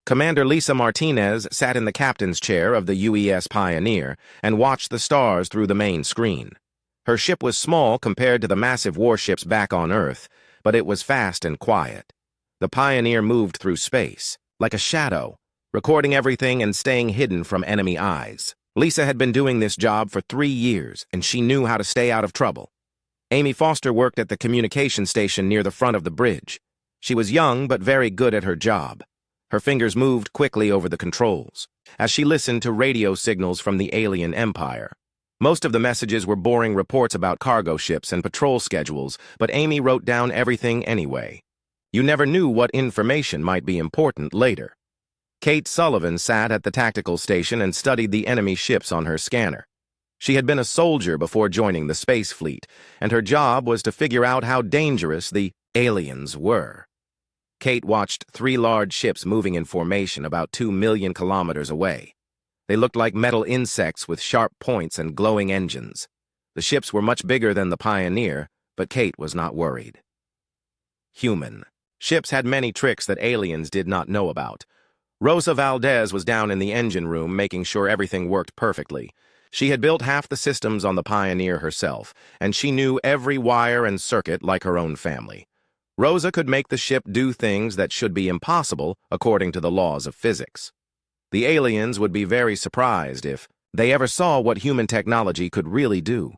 Commander Lisa Martinez sat in the captain's chair of the UES Pioneer and watched the stars through the main screen. Her ship was small compared to the massive warships back on Earth, but it was fast and quiet. The Pioneer moved through space, like a shadow, recording everything and staying hidden from enemy eyes. Lisa had been doing this job for 3 years, and she knew how to stay out of trouble. Amy Foster worked at the communication station near the front of the bridge. She was young but very good at her job. Her fingers moved quickly over the controls as she listened to radio signals from the alien empire. Most of the messages were boring reports about cargo ships and patrol schedules, but Amy wrote down everything anyway. You never knew what information might be important later. Kate Sullivan sat at the tactical station and studied the enemy ships on her scanner. She had been a soldier before joining the space fleet, and her job was to figure out how dangerous the aliens were. Kate watched 3 large ships moving in formation about 2 million kilometers away. They looked like metal insects with sharp points and glowing engines. The ships were much bigger than the Pioneer, but Kate was not worried. Human. Ships had many tricks that aliens did not know about. Rosa Valdez was down in the engine room making sure everything worked perfectly. She had built half the systems on the Pioneer herself, and she knew every wire and circuit like her own family. Rosa could make the ship do things that should be impossible according to the laws of physics. The aliens would be very surprised if they ever saw what human technology could really do.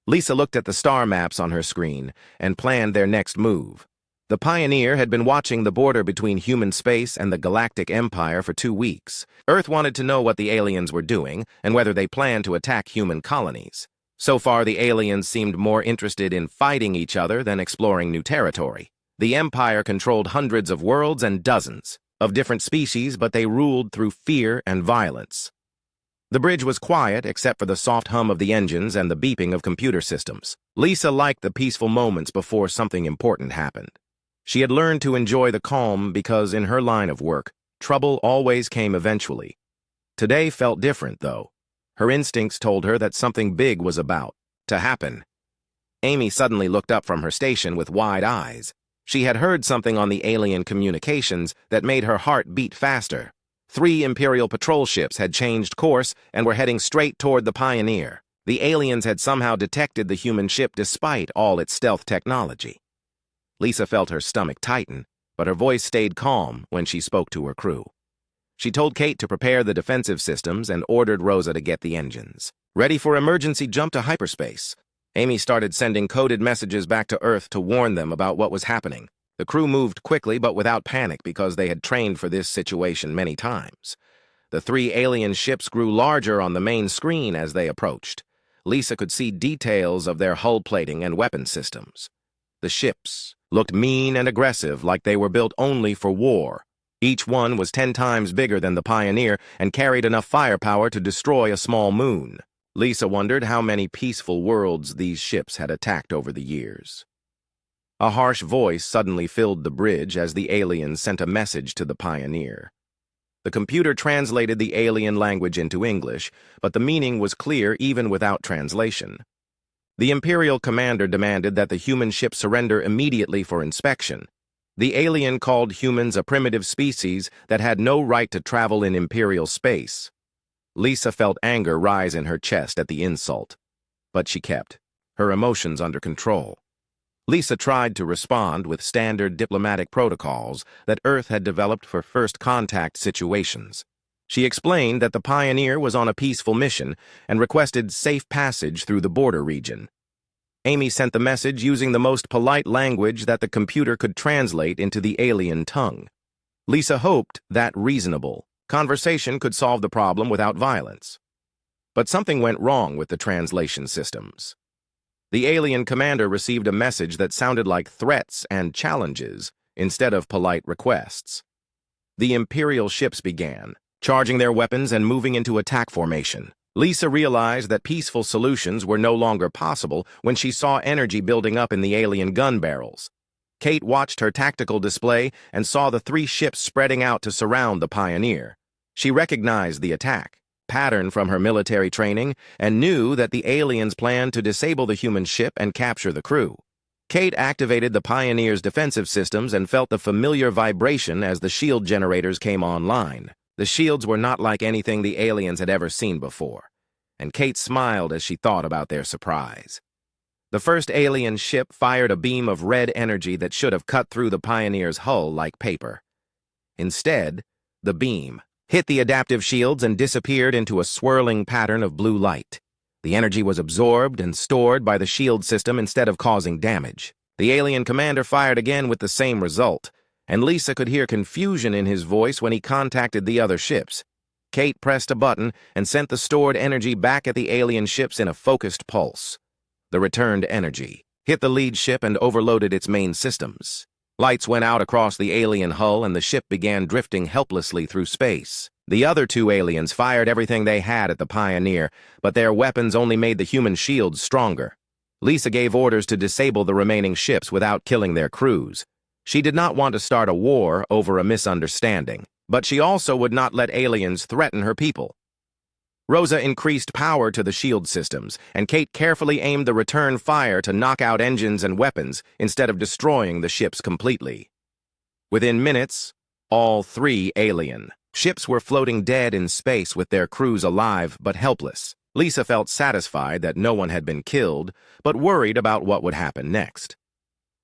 Lisa looked at the star maps on her screen and planned their next move. The Pioneer had been watching the border between human space and the Galactic Empire for 2 weeks. Earth wanted to know what the aliens were doing and whether they planned to attack human colonies. So far, the aliens seemed more interested in fighting each other than exploring new territory. The Empire controlled hundreds of worlds and dozens of different species, but they ruled through fear and violence. The bridge was quiet except for the soft hum of the engines and the beeping of computer systems. Lisa liked the peaceful moments before something important happened. She had learned to enjoy the calm because in her line of work, trouble always came eventually. Today felt different, though. Her instincts told her that something big was about to happen. Amy suddenly looked up from her station with wide eyes. She had heard something on the alien communications that made her heart beat faster. 3 Imperial patrol ships had changed course and were heading straight toward the Pioneer. The aliens had somehow detected the human ship despite all its stealth technology. Lisa felt her stomach tighten, but her voice stayed calm when she spoke to her crew. She told Kate to prepare the defensive systems and ordered Rosa to get the engines ready for emergency jump to hyperspace. Amy started sending coded messages back to Earth to warn them about what was happening. The crew moved quickly but without panic because they had trained for this situation many times. The 3 alien ships grew larger on the main screen as they approached. Lisa could see details of their hull plating and weapon systems. The ships looked mean and aggressive, like they were built only for war. Each one was 10 times bigger than the Pioneer and carried enough firepower to destroy a small moon. Lisa wondered how many peaceful worlds these ships had attacked over the years. A harsh voice suddenly filled the bridge as the aliens sent a message to the Pioneer. The computer translated the alien language into English, but the meaning was clear even without translation. The Imperial commander demanded that the human ship surrender immediately for inspection. The alien called humans a primitive species that had no right to travel in Imperial space. Lisa felt anger rise in her chest at the insult, but she kept her emotions under control. Lisa tried to respond with standard diplomatic protocols that Earth had developed for first contact situations. She explained that the Pioneer was on a peaceful mission and requested safe passage through the border region. Amy sent the message using the most polite language that the computer could translate into the alien tongue. Lisa hoped that reasonable conversation could solve the problem without violence. But something went wrong with the translation systems. The alien commander received a message that sounded like threats and challenges instead of polite requests. The Imperial ships began charging their weapons and moving into attack formation. Lisa realized that peaceful solutions were no longer possible when she saw energy building up in the alien gun barrels. Kate watched her tactical display and saw the 3 ships spreading out to surround the Pioneer. She recognized the attack pattern from her military training and knew that the aliens planned to disable the human ship and capture the crew. Kate activated the Pioneer's defensive systems and felt the familiar vibration as the shield generators came online. The shields were not like anything the aliens had ever seen before, and Kate smiled as she thought about their surprise. The first alien ship fired a beam of red energy that should have cut through the Pioneer's hull like paper. Instead, the beam hit the adaptive shields and disappeared into a swirling pattern of blue light. The energy was absorbed and stored by the shield system instead of causing damage. The alien commander fired again with the same result, and Lisa could hear confusion in his voice when he contacted the other ships. Kate pressed a button and sent the stored energy back at the alien ships in a focused pulse. The returned energy hit the lead ship and overloaded its main systems. Lights went out across the alien hull and the ship began drifting helplessly through space. The other two aliens fired everything they had at the Pioneer, but their weapons only made the human shields stronger. Lisa gave orders to disable the remaining ships without killing their crews. She did not want to start a war over a misunderstanding, but she also would not let aliens threaten her people. Rosa increased power to the shield systems, and Kate carefully aimed the return fire to knock out engines and weapons instead of destroying the ships completely. Within minutes, all three alien ships were floating dead in space with their crews alive but helpless. Lisa felt satisfied that no one had been killed, but worried about what would happen next.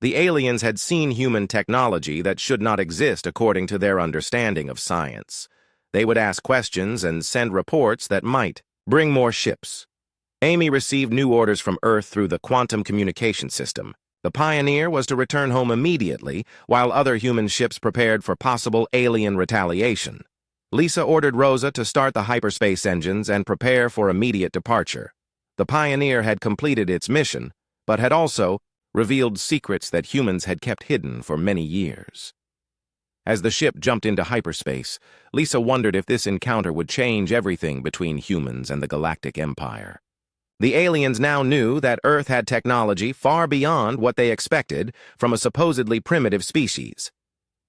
The aliens had seen human technology that should not exist according to their understanding of science. They would ask questions and send reports that might bring more ships. Amy received new orders from Earth through the quantum communication system. The Pioneer was to return home immediately, while other human ships prepared for possible alien retaliation. Lisa ordered Rosa to start the hyperspace engines and prepare for immediate departure. The Pioneer had completed its mission, but had also revealed secrets that humans had kept hidden for many years. As the ship jumped into hyperspace, Lisa wondered if this encounter would change everything between humans and the Galactic Empire. The aliens now knew that Earth had technology far beyond what they expected from a supposedly primitive species.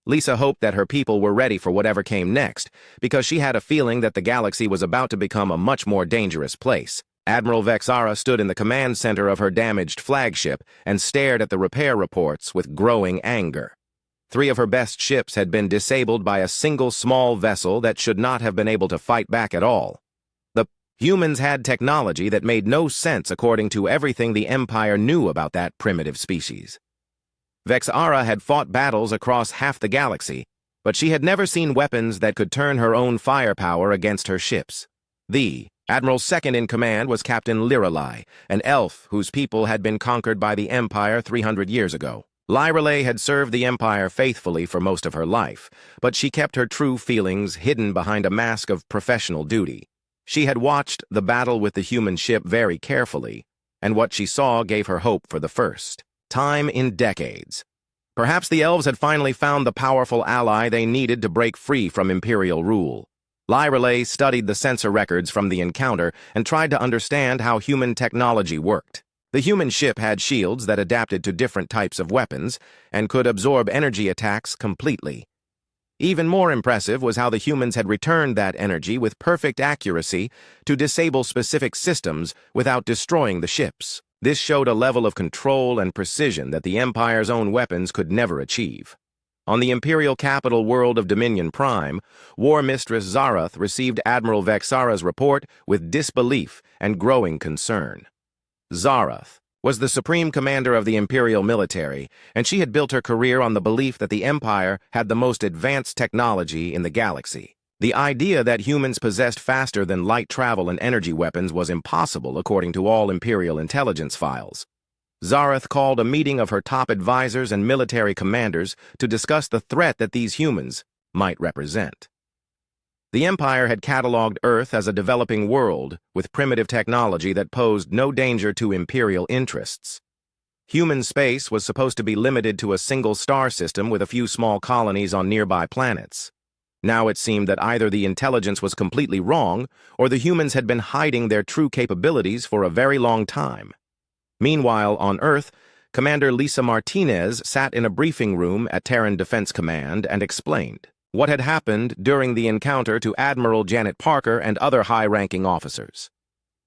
Lisa hoped that her people were ready for whatever came next, because she had a feeling that the galaxy was about to become a much more dangerous place. Admiral Vexara stood in the command center of her damaged flagship and stared at the repair reports with growing anger. 3 of her best ships had been disabled by a single small vessel that should not have been able to fight back at all. The humans had technology that made no sense according to everything the Empire knew about that primitive species. Vexara had fought battles across half the galaxy, but she had never seen weapons that could turn her own firepower against her ships. The Admiral's second-in-command was Captain Lirelai, an elf whose people had been conquered by the Empire 300 years ago. Lirelai had served the Empire faithfully for most of her life, but she kept her true feelings hidden behind a mask of professional duty. She had watched the battle with the human ship very carefully, and what she saw gave her hope for the first time in decades. Perhaps the elves had finally found the powerful ally they needed to break free from Imperial rule. Lirelai studied the sensor records from the encounter and tried to understand how human technology worked. The human ship had shields that adapted to different types of weapons and could absorb energy attacks completely. Even more impressive was how the humans had returned that energy with perfect accuracy to disable specific systems without destroying the ships. This showed a level of control and precision that the Empire's own weapons could never achieve. On the Imperial capital world of Dominion Prime, War Mistress Zarath received Admiral Vexara's report with disbelief and growing concern. Zarath was the supreme commander of the Imperial military, and she had built her career on the belief that the Empire had the most advanced technology in the galaxy. The idea that humans possessed faster than light travel and energy weapons was impossible according to all Imperial intelligence files. Zarath called a meeting of her top advisors and military commanders to discuss the threat that these humans might represent. The Empire had catalogued Earth as a developing world with primitive technology that posed no danger to Imperial interests. Human space was supposed to be limited to a single star system with a few small colonies on nearby planets. Now it seemed that either the intelligence was completely wrong or the humans had been hiding their true capabilities for a very long time. Meanwhile, on Earth, Commander Lisa Martinez sat in a briefing room at Terran Defense Command and explained what had happened during the encounter to Admiral Janet Parker and other high-ranking officers.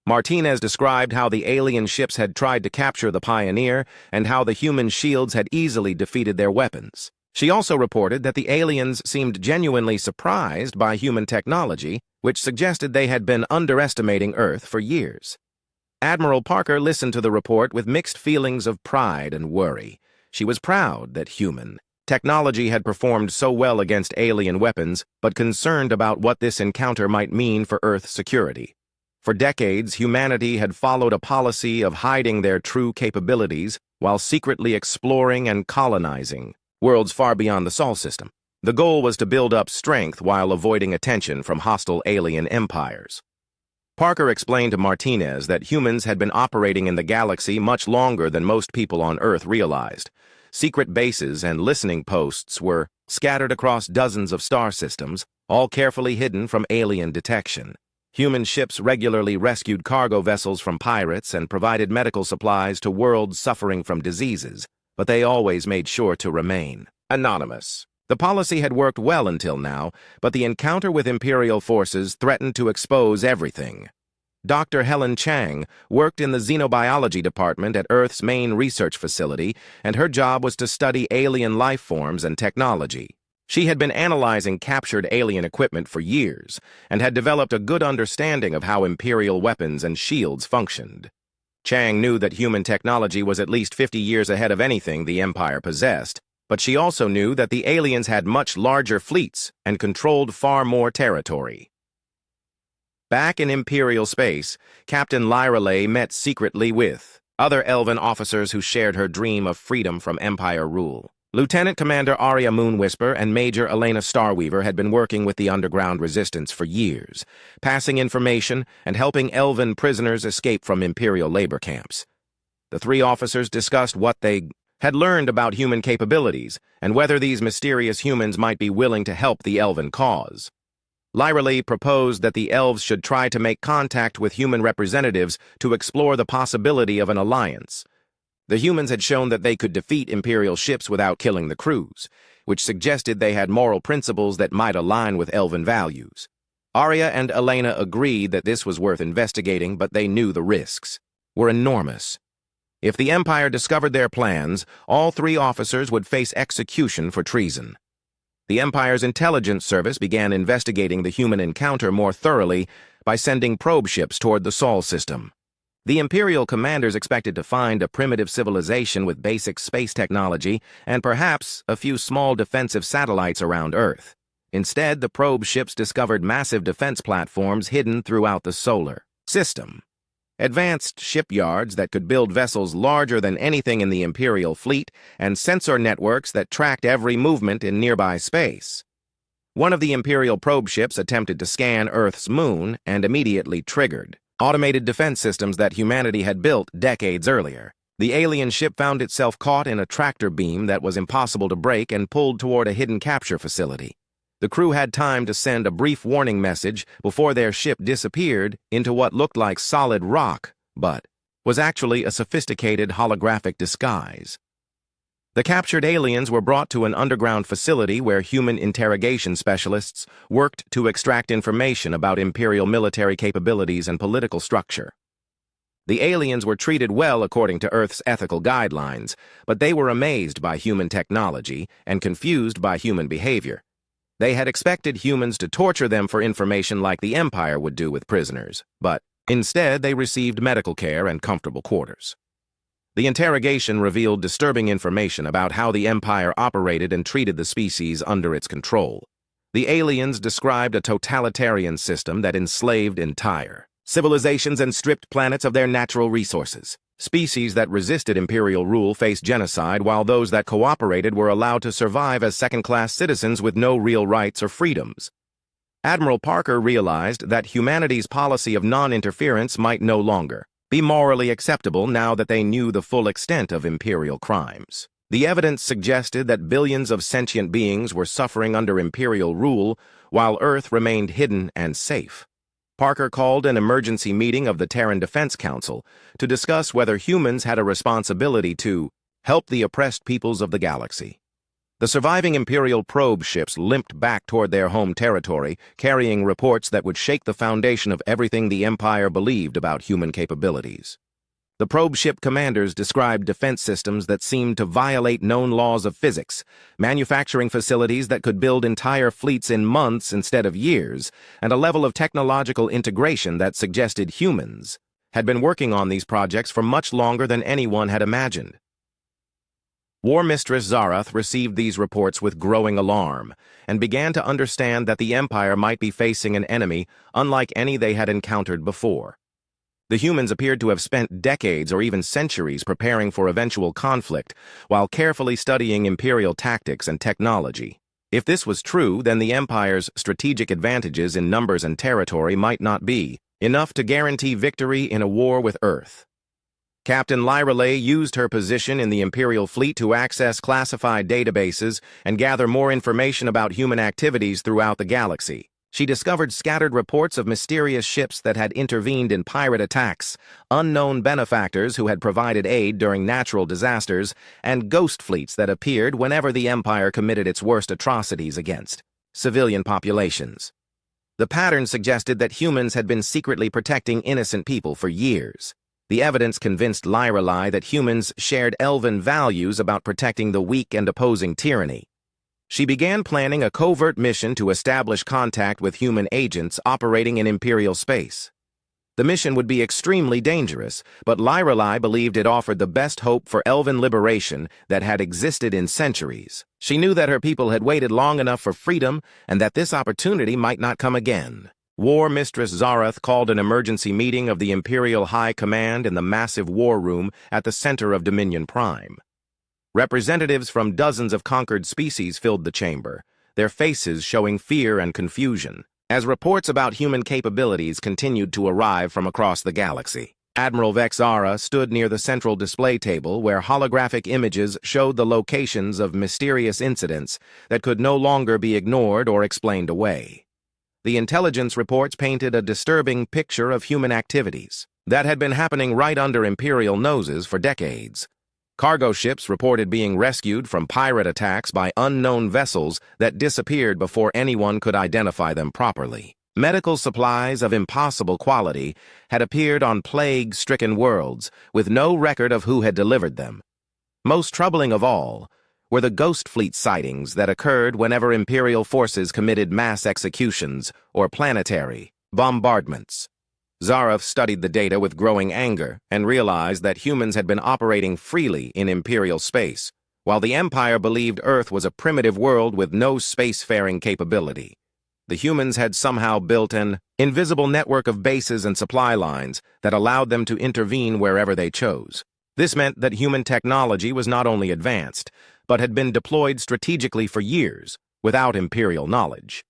Martinez described how the alien ships had tried to capture the Pioneer and how the human shields had easily defeated their weapons. She also reported that the aliens seemed genuinely surprised by human technology, which suggested they had been underestimating Earth for years. Admiral Parker listened to the report with mixed feelings of pride and worry. She was proud that human technology had performed so well against alien weapons, but concerned about what this encounter might mean for Earth's security. For decades, humanity had followed a policy of hiding their true capabilities while secretly exploring and colonizing worlds far beyond the Sol system. The goal was to build up strength while avoiding attention from hostile alien empires. Parker explained to Martinez that humans had been operating in the galaxy much longer than most people on Earth realized. Secret bases and listening posts were scattered across dozens of star systems, all carefully hidden from alien detection. Human ships regularly rescued cargo vessels from pirates and provided medical supplies to worlds suffering from diseases, but they always made sure to remain anonymous. The policy had worked well until now, but the encounter with Imperial forces threatened to expose everything. Dr. Helen Chang worked in the xenobiology department at Earth's main research facility, and her job was to study alien life forms and technology. She had been analyzing captured alien equipment for years and had developed a good understanding of how Imperial weapons and shields functioned. Chang knew that human technology was at least 50 years ahead of anything the Empire possessed, but she also knew that the aliens had much larger fleets and controlled far more territory. Back in Imperial space, Captain Lyra Ley met secretly with other Elven officers who shared her dream of freedom from Empire rule. Lieutenant Commander Arya Moonwhisper and Major Elena Starweaver had been working with the underground resistance for years, passing information and helping Elven prisoners escape from Imperial labor camps. The three officers discussed what they had learned about human capabilities and whether these mysterious humans might be willing to help the Elven cause. Lyra Lee proposed that the elves should try to make contact with human representatives to explore the possibility of an alliance. The humans had shown that they could defeat Imperial ships without killing the crews, which suggested they had moral principles that might align with Elven values. Arya and Elena agreed that this was worth investigating, but they knew the risks were enormous. If the Empire discovered their plans, all three officers would face execution for treason. The Empire's intelligence service began investigating the human encounter more thoroughly by sending probe ships toward the Sol system. The Imperial commanders expected to find a primitive civilization with basic space technology and perhaps a few small defensive satellites around Earth. Instead, the probe ships discovered massive defense platforms hidden throughout the solar system. Advanced shipyards that could build vessels larger than anything in the Imperial fleet and sensor networks that tracked every movement in nearby space. One of the Imperial probe ships attempted to scan Earth's moon and immediately triggered automated defense systems that humanity had built decades earlier. The alien ship found itself caught in a tractor beam that was impossible to break and pulled toward a hidden capture facility. The crew had time to send a brief warning message before their ship disappeared into what looked like solid rock, but was actually a sophisticated holographic disguise. The captured aliens were brought to an underground facility where human interrogation specialists worked to extract information about Imperial military capabilities and political structure. The aliens were treated well according to Earth's ethical guidelines, but they were amazed by human technology and confused by human behavior. They had expected humans to torture them for information like the Empire would do with prisoners, but instead they received medical care and comfortable quarters. The interrogation revealed disturbing information about how the Empire operated and treated the species under its control. The aliens described a totalitarian system that enslaved entire civilizations and stripped planets of their natural resources. Species that resisted Imperial rule faced genocide, while those that cooperated were allowed to survive as second-class citizens with no real rights or freedoms. Admiral Parker realized that humanity's policy of non-interference might no longer be morally acceptable now that they knew the full extent of Imperial crimes. The evidence suggested that billions of sentient beings were suffering under Imperial rule, while Earth remained hidden and safe. Parker called an emergency meeting of the Terran Defense Council to discuss whether humans had a responsibility to help the oppressed peoples of the galaxy. The surviving Imperial probe ships limped back toward their home territory, carrying reports that would shake the foundation of everything the Empire believed about human capabilities. The probe ship commanders described defense systems that seemed to violate known laws of physics, manufacturing facilities that could build entire fleets in months instead of years, and a level of technological integration that suggested humans had been working on these projects for much longer than anyone had imagined. War Mistress Zarath received these reports with growing alarm and began to understand that the Empire might be facing an enemy unlike any they had encountered before. The humans appeared to have spent decades or even centuries preparing for eventual conflict while carefully studying Imperial tactics and technology. If this was true, then the Empire's strategic advantages in numbers and territory might not be enough to guarantee victory in a war with Earth. Captain Lyrelay used her position in the Imperial fleet to access classified databases and gather more information about human activities throughout the galaxy. She discovered scattered reports of mysterious ships that had intervened in pirate attacks, unknown benefactors who had provided aid during natural disasters, and ghost fleets that appeared whenever the Empire committed its worst atrocities against civilian populations. The pattern suggested that humans had been secretly protecting innocent people for years. The evidence convinced Lyrelay that humans shared elven values about protecting the weak and opposing tyranny. She began planning a covert mission to establish contact with human agents operating in Imperial space. The mission would be extremely dangerous, but Lyrelay believed it offered the best hope for elven liberation that had existed in centuries. She knew that her people had waited long enough for freedom and that this opportunity might not come again. War Mistress Zarath called an emergency meeting of the Imperial High Command in the massive war room at the center of Dominion Prime. Representatives from dozens of conquered species filled the chamber, their faces showing fear and confusion, as reports about human capabilities continued to arrive from across the galaxy. Admiral Vexara stood near the central display table where holographic images showed the locations of mysterious incidents that could no longer be ignored or explained away. The intelligence reports painted a disturbing picture of human activities that had been happening right under Imperial noses for decades. Cargo ships reported being rescued from pirate attacks by unknown vessels that disappeared before anyone could identify them properly. Medical supplies of impossible quality had appeared on plague-stricken worlds, with no record of who had delivered them. Most troubling of all were the ghost fleet sightings that occurred whenever Imperial forces committed mass executions or planetary bombardments. Zarath studied the data with growing anger and realized that humans had been operating freely in Imperial space, while the Empire believed Earth was a primitive world with no spacefaring capability. The humans had somehow built an invisible network of bases and supply lines that allowed them to intervene wherever they chose. This meant that human technology was not only advanced, but had been deployed strategically for years, without Imperial knowledge.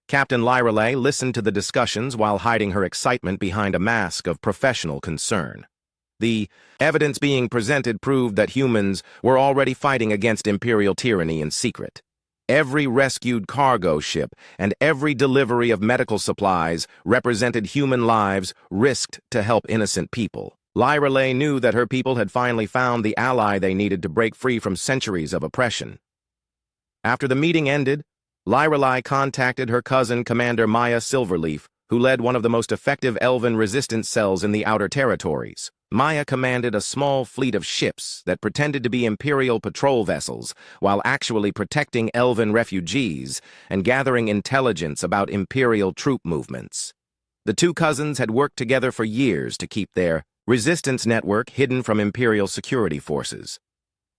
Captain Lyrelay listened to the discussions while hiding her excitement behind a mask of professional concern. The evidence being presented proved that humans were already fighting against Imperial tyranny in secret. Every rescued cargo ship and every delivery of medical supplies represented human lives risked to help innocent people. Lyrelay knew that her people had finally found the ally they needed to break free from centuries of oppression. After the meeting ended, Lyrelay contacted her cousin, Commander Maya Silverleaf, who led one of the most effective elven resistance cells in the Outer Territories. Maya commanded a small fleet of ships that pretended to be Imperial patrol vessels while actually protecting elven refugees and gathering intelligence about Imperial troop movements. The two cousins had worked together for years to keep their resistance network hidden from Imperial security forces.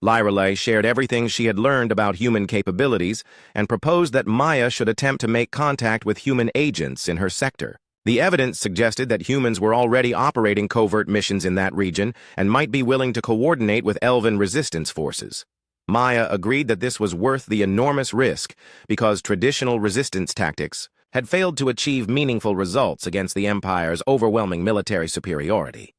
Lyrelay shared everything she had learned about human capabilities and proposed that Maya should attempt to make contact with human agents in her sector. The evidence suggested that humans were already operating covert missions in that region and might be willing to coordinate with elven resistance forces. Maya agreed that this was worth the enormous risk because traditional resistance tactics had failed to achieve meaningful results against the Empire's overwhelming military superiority.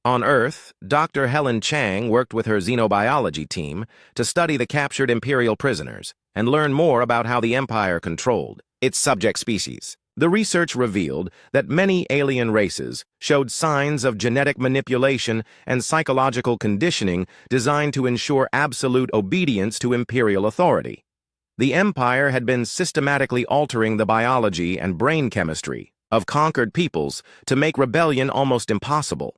On Earth, Dr. Helen Chang worked with her xenobiology team to study the captured Imperial prisoners and learn more about how the Empire controlled its subject species. The research revealed that many alien races showed signs of genetic manipulation and psychological conditioning designed to ensure absolute obedience to imperial authority. The Empire had been systematically altering the biology and brain chemistry of conquered peoples to make rebellion almost impossible.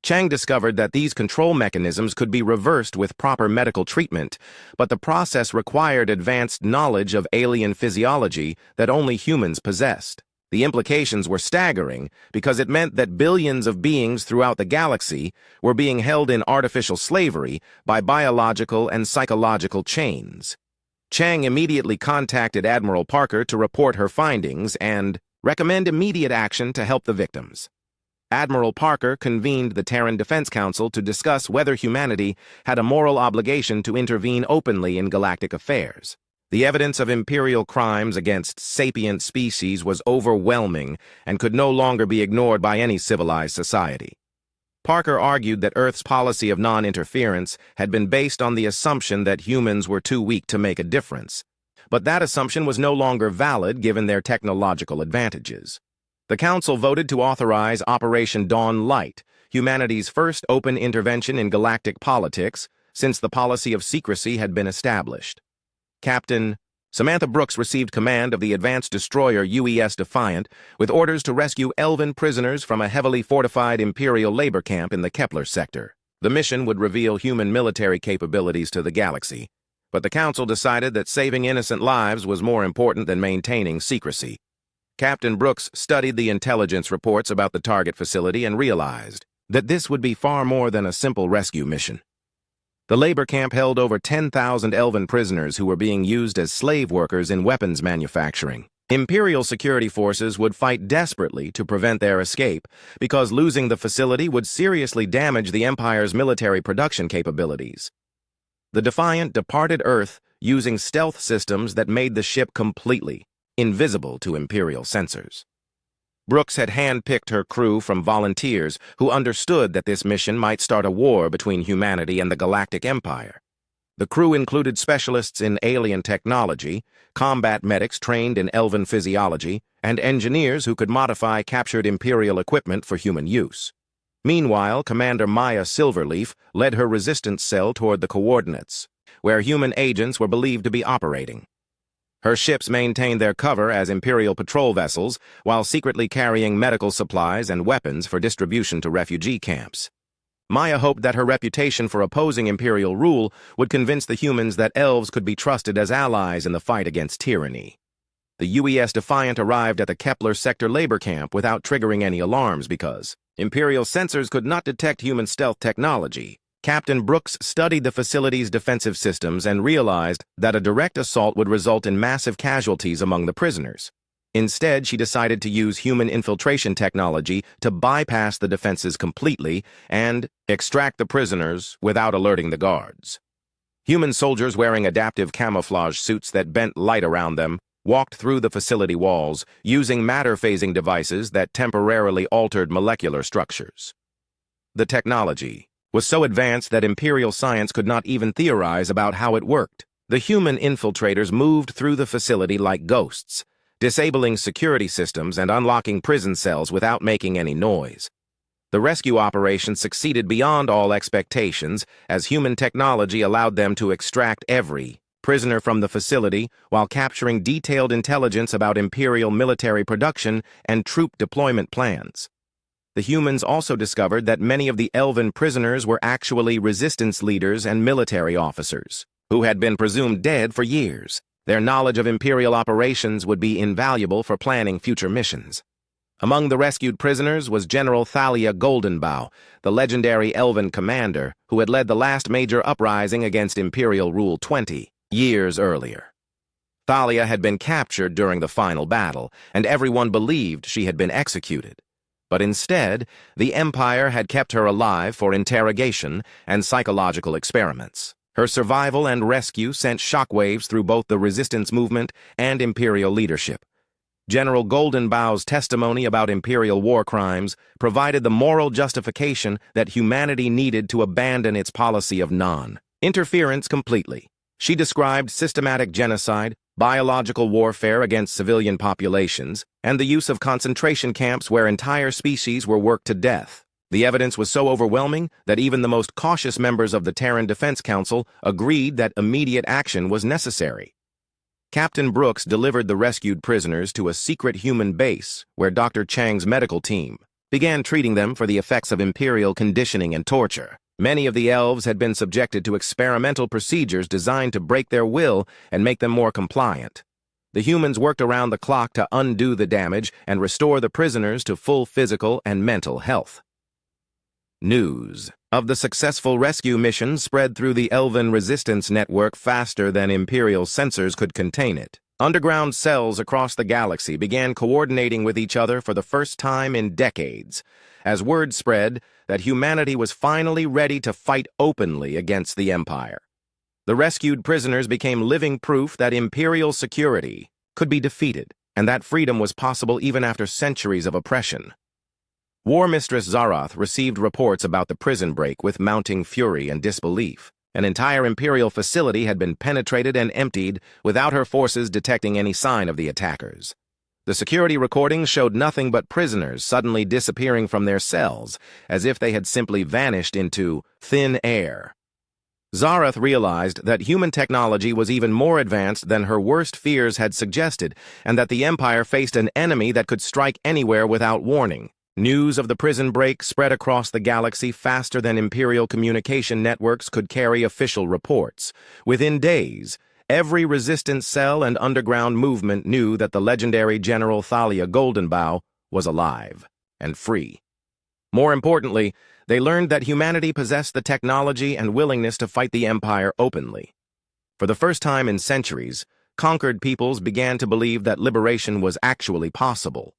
Chang discovered that these control mechanisms could be reversed with proper medical treatment, but the process required advanced knowledge of alien physiology that only humans possessed. The implications were staggering because it meant that billions of beings throughout the galaxy were being held in artificial slavery by biological and psychological chains. Chang immediately contacted Admiral Parker to report her findings and recommend immediate action to help the victims. Admiral Parker convened the Terran Defense Council to discuss whether humanity had a moral obligation to intervene openly in galactic affairs. The evidence of imperial crimes against sapient species was overwhelming and could no longer be ignored by any civilized society. Parker argued that Earth's policy of non-interference had been based on the assumption that humans were too weak to make a difference, but that assumption was no longer valid given their technological advantages. The Council voted to authorize Operation Dawn Light, humanity's first open intervention in galactic politics since the policy of secrecy had been established. Captain Samantha Brooks received command of the advanced destroyer UES Defiant with orders to rescue elven prisoners from a heavily fortified Imperial labor camp in the Kepler sector. The mission would reveal human military capabilities to the galaxy, but the Council decided that saving innocent lives was more important than maintaining secrecy. Captain Brooks studied the intelligence reports about the target facility and realized that this would be far more than a simple rescue mission. The labor camp held over 10,000 elven prisoners who were being used as slave workers in weapons manufacturing. Imperial security forces would fight desperately to prevent their escape because losing the facility would seriously damage the Empire's military production capabilities. The Defiant departed Earth using stealth systems that made the ship completely invisible to Imperial sensors. Brooks had handpicked her crew from volunteers who understood that this mission might start a war between humanity and the Galactic Empire. The crew included specialists in alien technology, combat medics trained in elven physiology, and engineers who could modify captured Imperial equipment for human use. Meanwhile, Commander Maya Silverleaf led her resistance cell toward the coordinates, where human agents were believed to be operating. Her ships maintained their cover as Imperial patrol vessels while secretly carrying medical supplies and weapons for distribution to refugee camps. Maya hoped that her reputation for opposing Imperial rule would convince the humans that elves could be trusted as allies in the fight against tyranny. The UES Defiant arrived at the Kepler sector labor camp without triggering any alarms because Imperial sensors could not detect human stealth technology. Captain Brooks studied the facility's defensive systems and realized that a direct assault would result in massive casualties among the prisoners. Instead, she decided to use human infiltration technology to bypass the defenses completely and extract the prisoners without alerting the guards. Human soldiers wearing adaptive camouflage suits that bent light around them walked through the facility walls using matter-phasing devices that temporarily altered molecular structures. The technology was so advanced that Imperial science could not even theorize about how it worked. The human infiltrators moved through the facility like ghosts, disabling security systems and unlocking prison cells without making any noise. The rescue operation succeeded beyond all expectations as human technology allowed them to extract every prisoner from the facility while capturing detailed intelligence about Imperial military production and troop deployment plans. The humans also discovered that many of the elven prisoners were actually resistance leaders and military officers, who had been presumed dead for years. Their knowledge of Imperial operations would be invaluable for planning future missions. Among the rescued prisoners was General Thalia Goldenbough, the legendary elven commander who had led the last major uprising against Imperial rule 20 years earlier. Thalia had been captured during the final battle, and everyone believed she had been executed. But instead, the Empire had kept her alive for interrogation and psychological experiments. Her survival and rescue sent shockwaves through both the resistance movement and Imperial leadership. General Goldenbow's testimony about Imperial war crimes provided the moral justification that humanity needed to abandon its policy of non-interference completely. She described systematic genocide, biological warfare against civilian populations, and the use of concentration camps where entire species were worked to death. The evidence was so overwhelming that even the most cautious members of the Terran Defense Council agreed that immediate action was necessary. Captain Brooks delivered the rescued prisoners to a secret human base where Dr. Chang's medical team began treating them for the effects of Imperial conditioning and torture. Many of the elves had been subjected to experimental procedures designed to break their will and make them more compliant. The humans worked around the clock to undo the damage and restore the prisoners to full physical and mental health. News of the successful rescue mission spread through the Elven resistance network faster than Imperial sensors could contain it. Underground cells across the galaxy began coordinating with each other for the first time in decades, as word spread that humanity was finally ready to fight openly against the Empire. The rescued prisoners became living proof that Imperial security could be defeated, and that freedom was possible even after centuries of oppression. War Mistress Zarath received reports about the prison break with mounting fury and disbelief. An entire Imperial facility had been penetrated and emptied without her forces detecting any sign of the attackers. The security recordings showed nothing but prisoners suddenly disappearing from their cells, as if they had simply vanished into thin air. Zarath realized that human technology was even more advanced than her worst fears had suggested, and that the Empire faced an enemy that could strike anywhere without warning. News of the prison break spread across the galaxy faster than Imperial communication networks could carry official reports. Within days, every resistance cell and underground movement knew that the legendary General Thalia Goldenbough was alive and free. More importantly, they learned that humanity possessed the technology and willingness to fight the Empire openly. For the first time in centuries, conquered peoples began to believe that liberation was actually possible.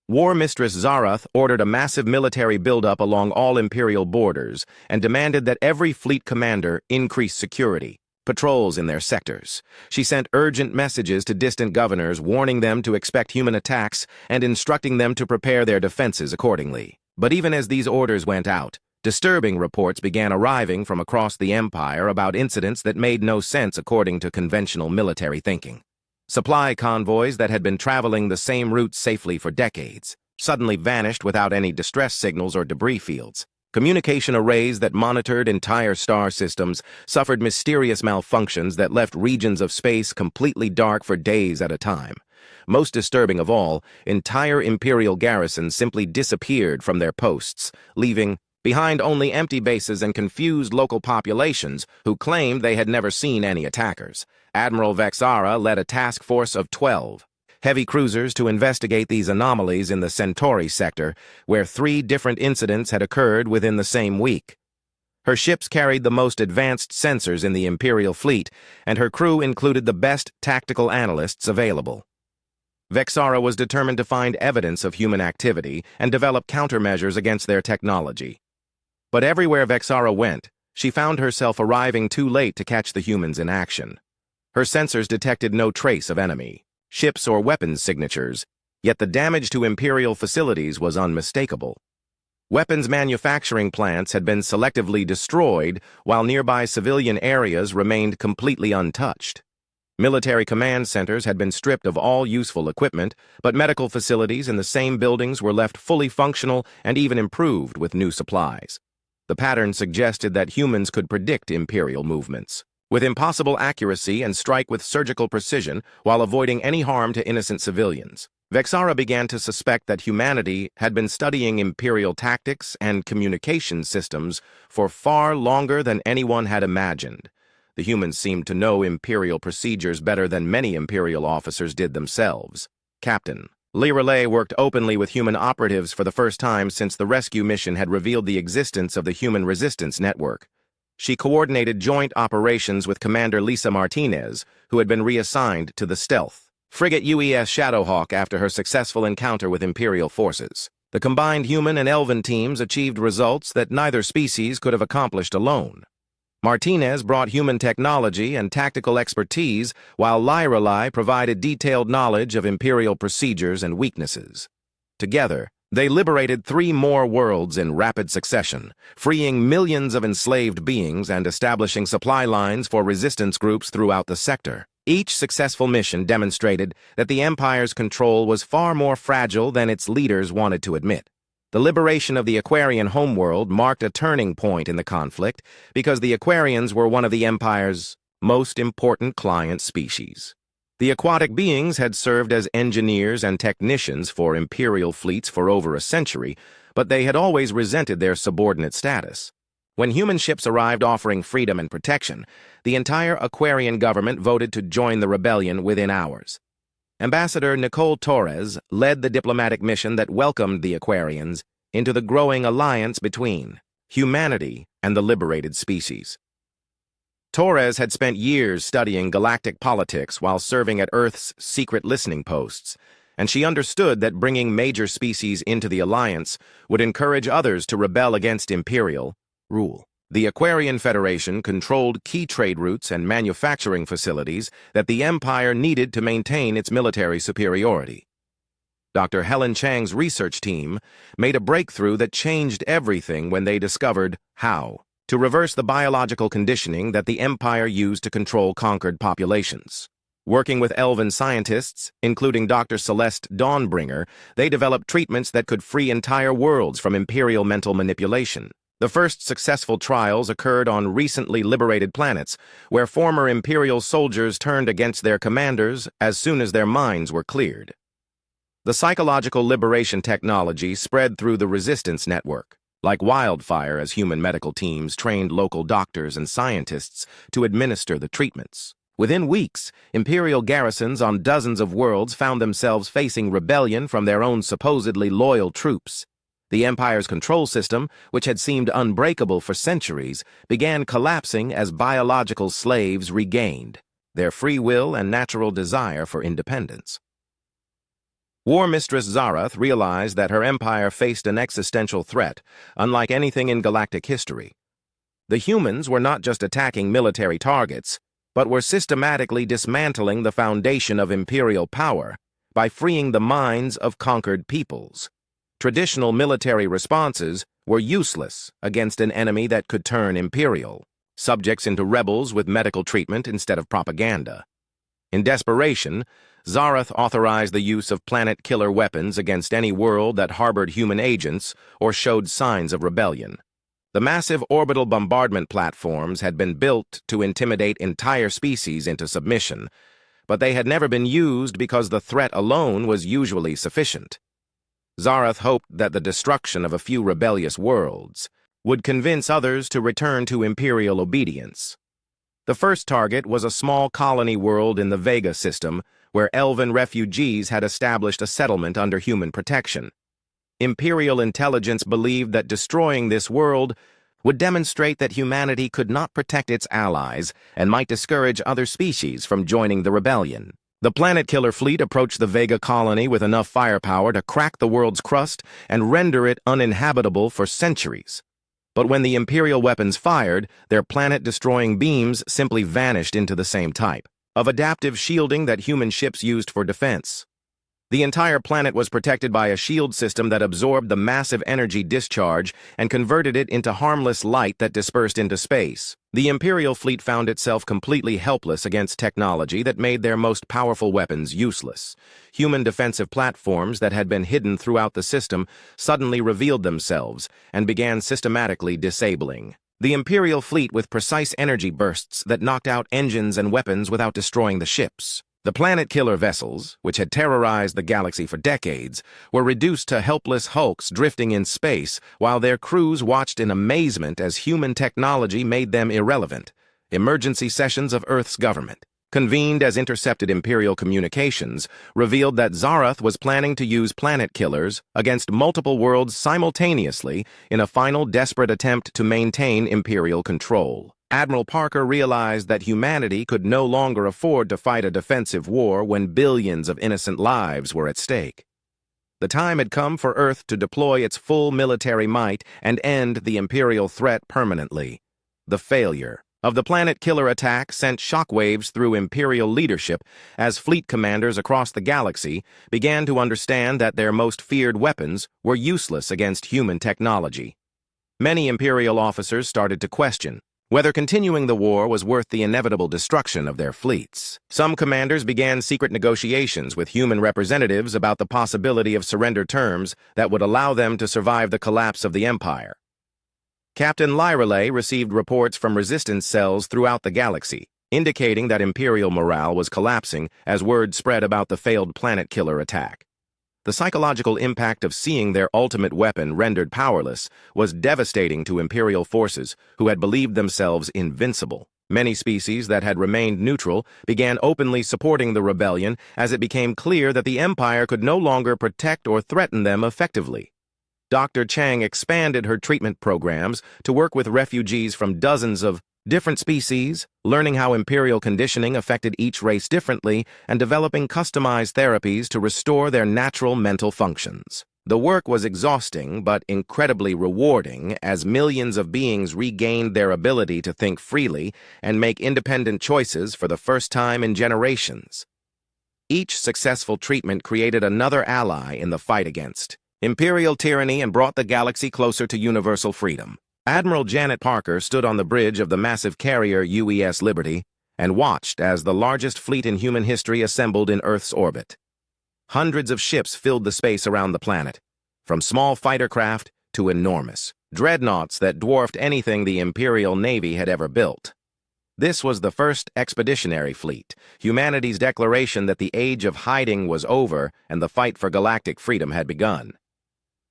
War Mistress Zarath ordered a massive military buildup along all Imperial borders and demanded that every fleet commander increase security, patrols in their sectors. She sent urgent messages to distant governors warning them to expect human attacks and instructing them to prepare their defenses accordingly. But even as these orders went out, disturbing reports began arriving from across the Empire about incidents that made no sense according to conventional military thinking. Supply convoys that had been traveling the same route safely for decades suddenly vanished without any distress signals or debris fields. Communication arrays that monitored entire star systems suffered mysterious malfunctions that left regions of space completely dark for days at a time. Most disturbing of all, entire Imperial garrisons simply disappeared from their posts, leaving behind only empty bases and confused local populations who claimed they had never seen any attackers. Admiral Vexara led a task force of 12 heavy cruisers to investigate these anomalies in the Centauri sector, where 3 different incidents had occurred within the same week. Her ships carried the most advanced sensors in the Imperial fleet, and her crew included the best tactical analysts available. Vexara was determined to find evidence of human activity and develop countermeasures against their technology. But everywhere Vexara went, she found herself arriving too late to catch the humans in action. Her sensors detected no trace of enemy, ships or weapons signatures, yet the damage to Imperial facilities was unmistakable. Weapons manufacturing plants had been selectively destroyed, while nearby civilian areas remained completely untouched. Military command centers had been stripped of all useful equipment, but medical facilities in the same buildings were left fully functional and even improved with new supplies. The pattern suggested that humans could predict Imperial movements with impossible accuracy and strike with surgical precision while avoiding any harm to innocent civilians. Vexara began to suspect that humanity had been studying Imperial tactics and communication systems for far longer than anyone had imagined. The humans seemed to know Imperial procedures better than many Imperial officers did themselves. Captain Lirelay worked openly with human operatives for the first time since the rescue mission had revealed the existence of the Human Resistance Network. She coordinated joint operations with Commander Lisa Martinez, who had been reassigned to the stealth frigate UES Shadowhawk after her successful encounter with Imperial forces. The combined human and elven teams achieved results that neither species could have accomplished alone. Martinez brought human technology and tactical expertise, while Lirelay provided detailed knowledge of Imperial procedures and weaknesses. Together, they liberated 3 more worlds in rapid succession, freeing millions of enslaved beings and establishing supply lines for resistance groups throughout the sector. Each successful mission demonstrated that the Empire's control was far more fragile than its leaders wanted to admit. The liberation of the Aquarian homeworld marked a turning point in the conflict because the Aquarians were one of the Empire's most important client species. The aquatic beings had served as engineers and technicians for Imperial fleets for over a century, but they had always resented their subordinate status. When human ships arrived offering freedom and protection, the entire Aquarian government voted to join the rebellion within hours. Ambassador Nicole Torres led the diplomatic mission that welcomed the Aquarians into the growing alliance between humanity and the liberated species. Torres had spent years studying galactic politics while serving at Earth's secret listening posts, and she understood that bringing major species into the alliance would encourage others to rebel against Imperial rule. The Aquarian Federation controlled key trade routes and manufacturing facilities that the Empire needed to maintain its military superiority. Dr. Helen Chang's research team made a breakthrough that changed everything when they discovered how to reverse the biological conditioning that the Empire used to control conquered populations. Working with elven scientists, including Dr. Celeste Dawnbringer, they developed treatments that could free entire worlds from Imperial mental manipulation. The first successful trials occurred on recently liberated planets, where former Imperial soldiers turned against their commanders as soon as their minds were cleared. The psychological liberation technology spread through the resistance network like wildfire as human medical teams trained local doctors and scientists to administer the treatments. Within weeks, Imperial garrisons on dozens of worlds found themselves facing rebellion from their own supposedly loyal troops. The Empire's control system, which had seemed unbreakable for centuries, began collapsing as biological slaves regained their free will and natural desire for independence. War Mistress Zarath realized that her empire faced an existential threat, unlike anything in galactic history. The humans were not just attacking military targets, but were systematically dismantling the foundation of imperial power by freeing the minds of conquered peoples. Traditional military responses were useless against an enemy that could turn imperial subjects into rebels with medical treatment instead of propaganda. In desperation, Zarath authorized the use of planet-killer weapons against any world that harbored human agents or showed signs of rebellion. The massive orbital bombardment platforms had been built to intimidate entire species into submission, but they had never been used because the threat alone was usually sufficient. Zarath hoped that the destruction of a few rebellious worlds would convince others to return to imperial obedience. The first target was a small colony world in the Vega system, where elven refugees had established a settlement under human protection. Imperial intelligence believed that destroying this world would demonstrate that humanity could not protect its allies and might discourage other species from joining the rebellion. The planet-killer fleet approached the Vega colony with enough firepower to crack the world's crust and render it uninhabitable for centuries. But when the Imperial weapons fired, their planet-destroying beams simply vanished into the same type of adaptive shielding that human ships used for defense. The entire planet was protected by a shield system that absorbed the massive energy discharge and converted it into harmless light that dispersed into space. The Imperial fleet found itself completely helpless against technology that made their most powerful weapons useless. Human defensive platforms that had been hidden throughout the system suddenly revealed themselves and began systematically disabling the Imperial fleet with precise energy bursts that knocked out engines and weapons without destroying the ships. The planet-killer vessels, which had terrorized the galaxy for decades, were reduced to helpless hulks drifting in space while their crews watched in amazement as human technology made them irrelevant. Emergency sessions of Earth's government, convened as intercepted Imperial communications, revealed that Zarath was planning to use planet killers against multiple worlds simultaneously in a final desperate attempt to maintain Imperial control. Admiral Parker realized that humanity could no longer afford to fight a defensive war when billions of innocent lives were at stake. The time had come for Earth to deploy its full military might and end the Imperial threat permanently. The failure of the planet-killer attack sent shockwaves through Imperial leadership as fleet commanders across the galaxy began to understand that their most feared weapons were useless against human technology. Many Imperial officers started to question whether continuing the war was worth the inevitable destruction of their fleets. Some commanders began secret negotiations with human representatives about the possibility of surrender terms that would allow them to survive the collapse of the Empire. Captain Lyreley received reports from resistance cells throughout the galaxy, indicating that Imperial morale was collapsing as word spread about the failed planet killer attack. The psychological impact of seeing their ultimate weapon rendered powerless was devastating to Imperial forces who had believed themselves invincible. Many species that had remained neutral began openly supporting the rebellion as it became clear that the Empire could no longer protect or threaten them effectively. Dr. Chang expanded her treatment programs to work with refugees from dozens of different species, learning how Imperial conditioning affected each race differently and developing customized therapies to restore their natural mental functions. The work was exhausting but incredibly rewarding as millions of beings regained their ability to think freely and make independent choices for the first time in generations. Each successful treatment created another ally in the fight against Imperial tyranny and brought the galaxy closer to universal freedom. Admiral Janet Parker stood on the bridge of the massive carrier UES Liberty and watched as the largest fleet in human history assembled in Earth's orbit. Hundreds of ships filled the space around the planet, from small fighter craft to enormous dreadnoughts that dwarfed anything the Imperial Navy had ever built. This was the first expeditionary fleet, humanity's declaration that the age of hiding was over and the fight for galactic freedom had begun.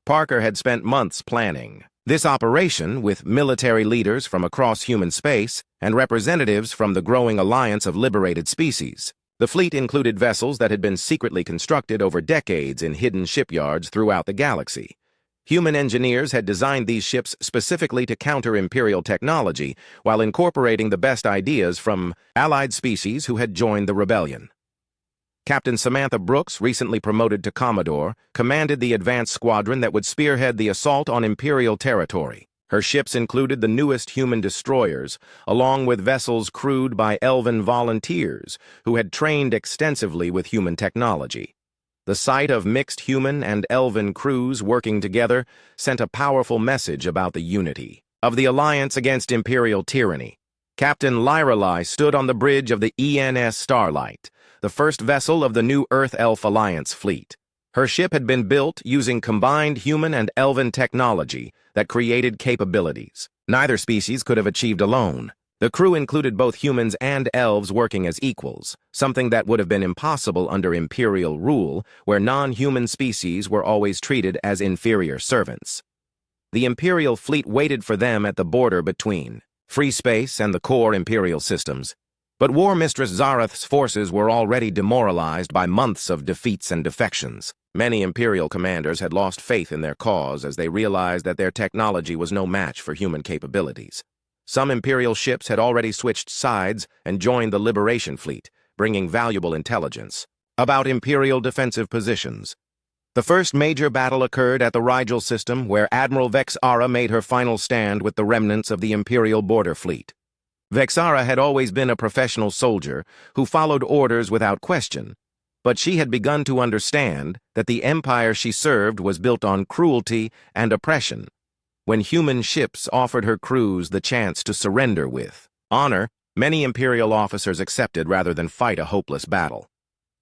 Parker had spent months planning this operation with military leaders from across human space and representatives from the growing alliance of liberated species. The fleet included vessels that had been secretly constructed over decades in hidden shipyards throughout the galaxy. Human engineers had designed these ships specifically to counter Imperial technology while incorporating the best ideas from allied species who had joined the rebellion. Captain Samantha Brooks, recently promoted to Commodore, commanded the advanced squadron that would spearhead the assault on Imperial territory. Her ships included the newest human destroyers, along with vessels crewed by elven volunteers who had trained extensively with human technology. The sight of mixed human and elven crews working together sent a powerful message about the unity of the alliance against Imperial tyranny. Captain Lyreley stood on the bridge of the ENS Starlight, the first vessel of the new Earth-Elf Alliance fleet. Her ship had been built using combined human and elven technology that created capabilities neither species could have achieved alone. The crew included both humans and elves working as equals, something that would have been impossible under Imperial rule, where non-human species were always treated as inferior servants. The Imperial fleet waited for them at the border between free space and the core Imperial systems. But War Mistress Zarath's forces were already demoralized by months of defeats and defections. Many Imperial commanders had lost faith in their cause as they realized that their technology was no match for human capabilities. Some Imperial ships had already switched sides and joined the Liberation Fleet, bringing valuable intelligence about Imperial defensive positions. The first major battle occurred at the Rigel system, where Admiral Vexara made her final stand with the remnants of the Imperial border fleet. Vexara had always been a professional soldier who followed orders without question, but she had begun to understand that the empire she served was built on cruelty and oppression. When human ships offered her crews the chance to surrender with honor, many Imperial officers accepted rather than fight a hopeless battle.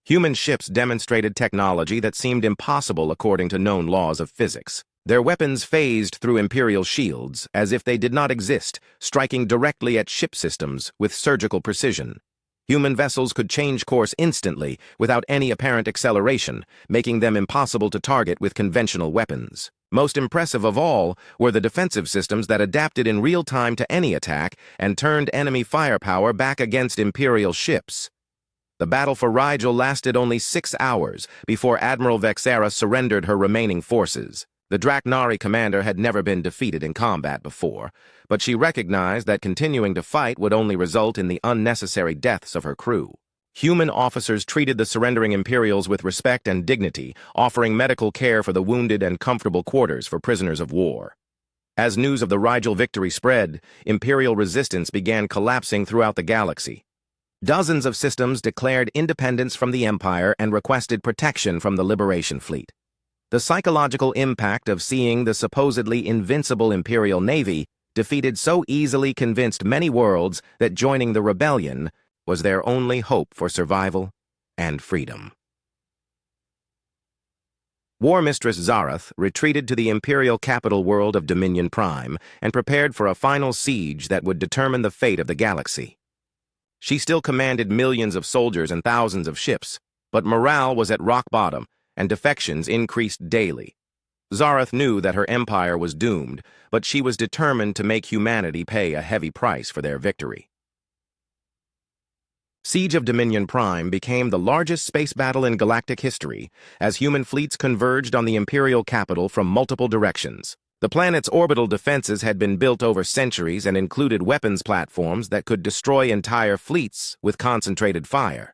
Human ships demonstrated technology that seemed impossible according to known laws of physics. Their weapons phased through Imperial shields as if they did not exist, striking directly at ship systems with surgical precision. Human vessels could change course instantly without any apparent acceleration, making them impossible to target with conventional weapons. Most impressive of all were the defensive systems that adapted in real time to any attack and turned enemy firepower back against Imperial ships. The battle for Rigel lasted only 6 hours before Admiral Vexara surrendered her remaining forces. The Draknari commander had never been defeated in combat before, but she recognized that continuing to fight would only result in the unnecessary deaths of her crew. Human officers treated the surrendering Imperials with respect and dignity, offering medical care for the wounded and comfortable quarters for prisoners of war. As news of the Rigel victory spread, Imperial resistance began collapsing throughout the galaxy. Dozens of systems declared independence from the Empire and requested protection from the Liberation Fleet. The psychological impact of seeing the supposedly invincible Imperial Navy defeated so easily convinced many worlds that joining the rebellion was their only hope for survival and freedom. War Mistress Zarath retreated to the imperial capital world of Dominion Prime and prepared for a final siege that would determine the fate of the galaxy. She still commanded millions of soldiers and thousands of ships, but morale was at rock bottom and defections increased daily. Zarath knew that her empire was doomed, but she was determined to make humanity pay a heavy price for their victory. Siege of Dominion Prime became the largest space battle in galactic history as human fleets converged on the imperial capital from multiple directions. The planet's orbital defenses had been built over centuries and included weapons platforms that could destroy entire fleets with concentrated fire.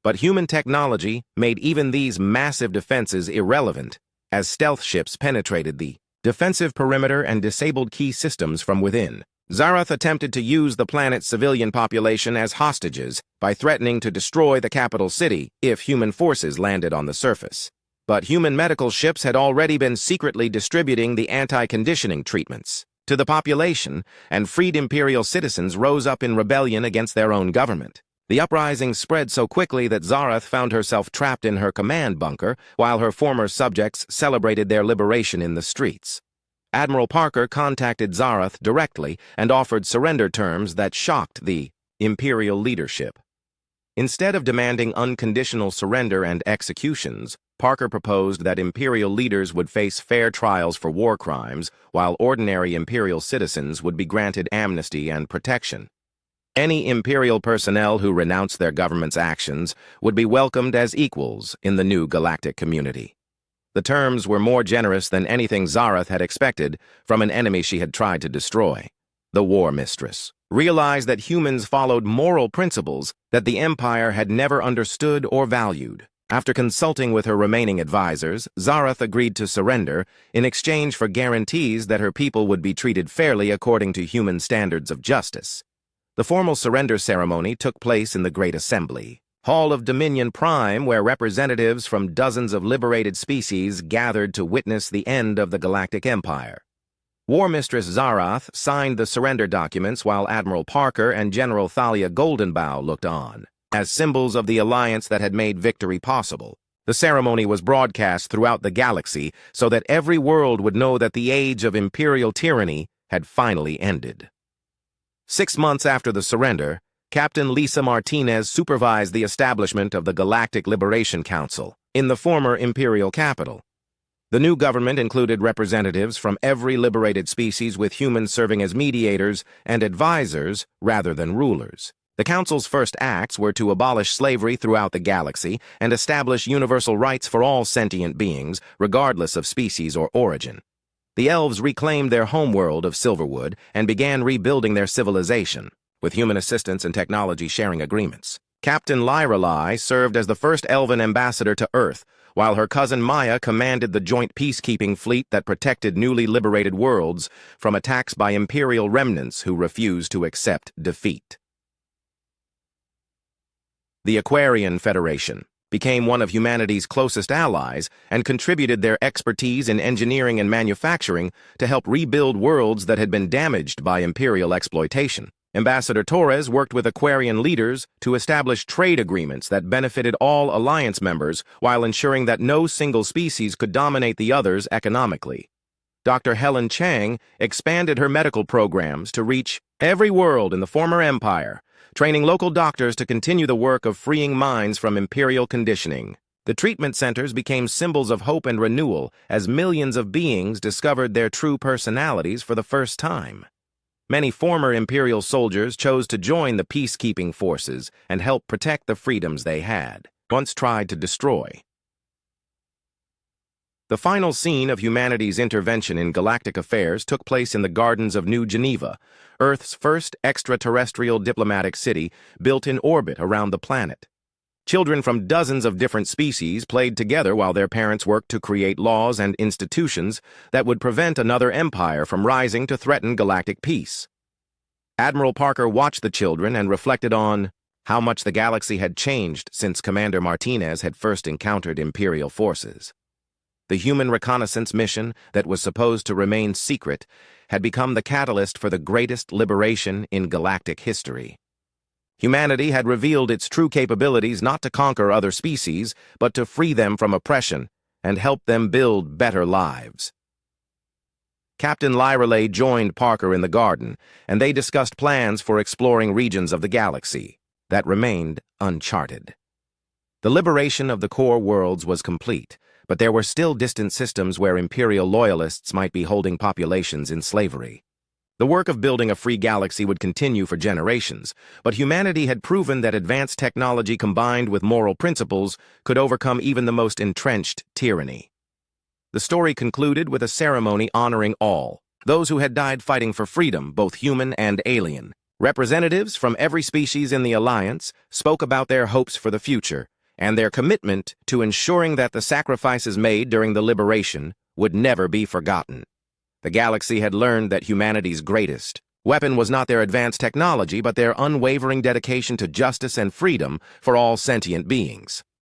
But human technology made even these massive defenses irrelevant as stealth ships penetrated the defensive perimeter and disabled key systems from within. Zarath attempted to use the planet's civilian population as hostages by threatening to destroy the capital city if human forces landed on the surface. But human medical ships had already been secretly distributing the anti-conditioning treatments to the population, and freed imperial citizens rose up in rebellion against their own government. The uprising spread so quickly that Zarath found herself trapped in her command bunker while her former subjects celebrated their liberation in the streets. Admiral Parker contacted Zarath directly and offered surrender terms that shocked the imperial leadership. Instead of demanding unconditional surrender and executions, Parker proposed that imperial leaders would face fair trials for war crimes, while ordinary imperial citizens would be granted amnesty and protection. Any imperial personnel who renounced their government's actions would be welcomed as equals in the new galactic community. The terms were more generous than anything Zarath had expected from an enemy she had tried to destroy. The War Mistress realized that humans followed moral principles that the Empire had never understood or valued. After consulting with her remaining advisors, Zarath agreed to surrender in exchange for guarantees that her people would be treated fairly according to human standards of justice. The formal surrender ceremony took place in the Great Assembly Hall of Dominion Prime, where representatives from dozens of liberated species gathered to witness the end of the Galactic Empire. War Mistress Zarath signed the surrender documents while Admiral Parker and General Thalia Goldenbough looked on, as symbols of the alliance that had made victory possible. The ceremony was broadcast throughout the galaxy so that every world would know that the age of imperial tyranny had finally ended. 6 months after the surrender, Captain Lisa Martinez supervised the establishment of the Galactic Liberation Council in the former imperial capital. The new government included representatives from every liberated species, with humans serving as mediators and advisors rather than rulers. The council's first acts were to abolish slavery throughout the galaxy and establish universal rights for all sentient beings, regardless of species or origin. The elves reclaimed their homeworld of Silverwood and began rebuilding their civilization, with human assistance and technology sharing agreements. Captain Lyralai served as the first elven ambassador to Earth, while her cousin Maya commanded the joint peacekeeping fleet that protected newly liberated worlds from attacks by Imperial remnants who refused to accept defeat. The Aquarian Federation became one of humanity's closest allies and contributed their expertise in engineering and manufacturing to help rebuild worlds that had been damaged by Imperial exploitation. Ambassador Torres worked with Aquarian leaders to establish trade agreements that benefited all alliance members while ensuring that no single species could dominate the others economically. Dr. Helen Chang expanded her medical programs to reach every world in the former empire, training local doctors to continue the work of freeing minds from imperial conditioning. The treatment centers became symbols of hope and renewal as millions of beings discovered their true personalities for the first time. Many former Imperial soldiers chose to join the peacekeeping forces and help protect the freedoms they had once tried to destroy. The final scene of humanity's intervention in galactic affairs took place in the gardens of New Geneva, Earth's first extraterrestrial diplomatic city built in orbit around the planet. Children from dozens of different species played together while their parents worked to create laws and institutions that would prevent another empire from rising to threaten galactic peace. Admiral Parker watched the children and reflected on how much the galaxy had changed since Commander Martinez had first encountered Imperial forces. The human reconnaissance mission that was supposed to remain secret had become the catalyst for the greatest liberation in galactic history. Humanity had revealed its true capabilities not to conquer other species, but to free them from oppression and help them build better lives. Captain Lyreley joined Parker in the garden, and they discussed plans for exploring regions of the galaxy that remained uncharted. The liberation of the core worlds was complete, but there were still distant systems where Imperial loyalists might be holding populations in slavery. The work of building a free galaxy would continue for generations, but humanity had proven that advanced technology combined with moral principles could overcome even the most entrenched tyranny. The story concluded with a ceremony honoring all, those who had died fighting for freedom, both human and alien. Representatives from every species in the Alliance spoke about their hopes for the future and their commitment to ensuring that the sacrifices made during the liberation would never be forgotten. The galaxy had learned that humanity's greatest weapon was not their advanced technology, but their unwavering dedication to justice and freedom for all sentient beings.